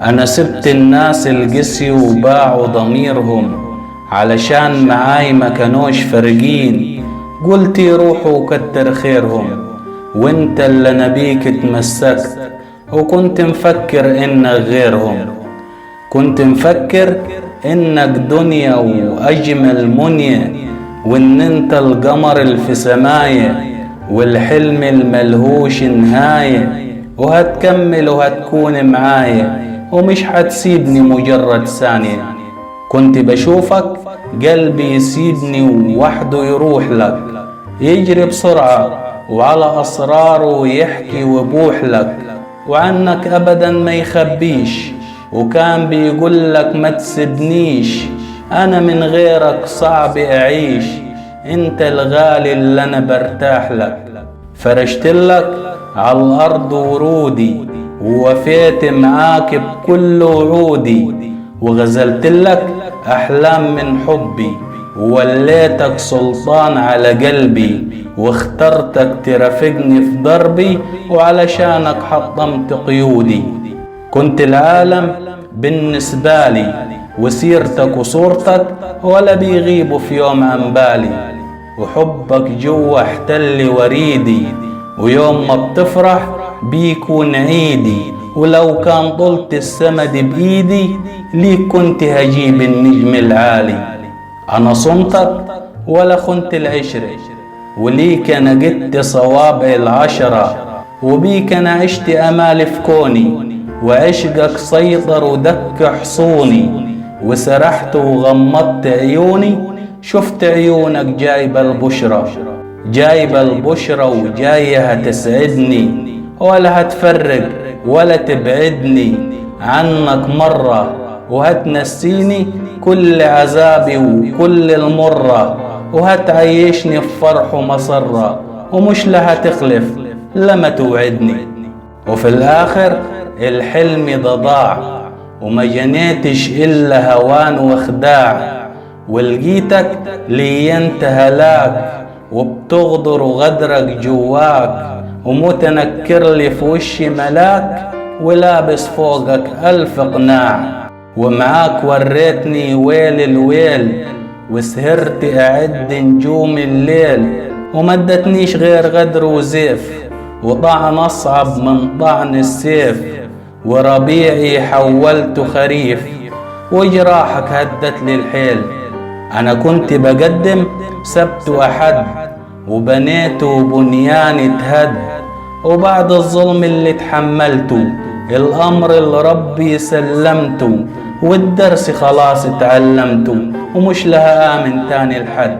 أنا سبت الناس القسي وباعوا ضميرهم علشان معاي ما كانوش فارقين. قلت يروحوا وكتر خيرهم، وانت اللي نبيك اتمسكت، وكنت مفكر انك غيرهم. كنت مفكر انك دنيا واجمل منية، وان انت القمر اللي في سماية، والحلم الملهوش نهاية، وهتكمل وهتكون معايا ومش هتسيبني مجرد ثانية. كنت بشوفك قلبي يسيبني ووحده يروح لك، يجري بسرعة وعلى أسراره يحكي ويبوح لك، وعنك أبدا ما يخبيش، وكان بيقول لك ما تسيبنيش، أنا من غيرك صعب أعيش، انت الغالي اللي أنا برتاح لك. فرشت لك على الأرض ورودي، ووفيت معاك بكل وعودي، وغزلت لك أحلام من حبي، ووليتك سلطان على قلبي، واخترتك ترافقني في دربي، وعلشانك حطمت قيودي. كنت العالم بالنسبة لي، وسيرتك وصورتك ولا بيغيبوا في يوم عن بالي، وحبك جوا احتل وريدي، ويوم ما بتفرح بيكون عيدي، ولو كان طلت السمد بإيدي ليك كنت هجيب النجم العالي. أنا صنتك ولا خنت العشرة، وليك أنا قدت صوابع العشرة، وبيك أنا عشت أمالي في كوني، وعشقك سيطر ودك حصوني، وسرحت وغمضت عيوني، شفت عيونك جايبة البشرة، جايبة البشرة وجاية هتسعدني، ولا هتفرق ولا تبعدني عنك مرة، وهتنسيني كل عذابي وكل المرة، وهتعيشني في فرح ومسرة، ومش لها تخلف لما توعدني. وفي الآخر الحلم ده ضاع، وما جنيتش إلا هوان وخداع، ولقيتك لي انت هلاك، وبتغدر وغدرك جواك، ومتنكر لي في وشي ملاك، ولابس فوقك ألف قناع، ومعاك وريتني ويل الويل، وسهرت أعد نجوم الليل، وما ادتنيش غير غدر وزيف، وطعن أصعب من طعن السيف، وربيعي حولته خريف، وجراحك هدت لي الحيل. أنا كنت بقدم سبت وأحد، وبنيته بنياني اتهد، وبعد الظلم اللي تحملته الأمر اللي ربي سلمته، والدرس خلاص اتعلمته، ومش لها آمن تاني الحد.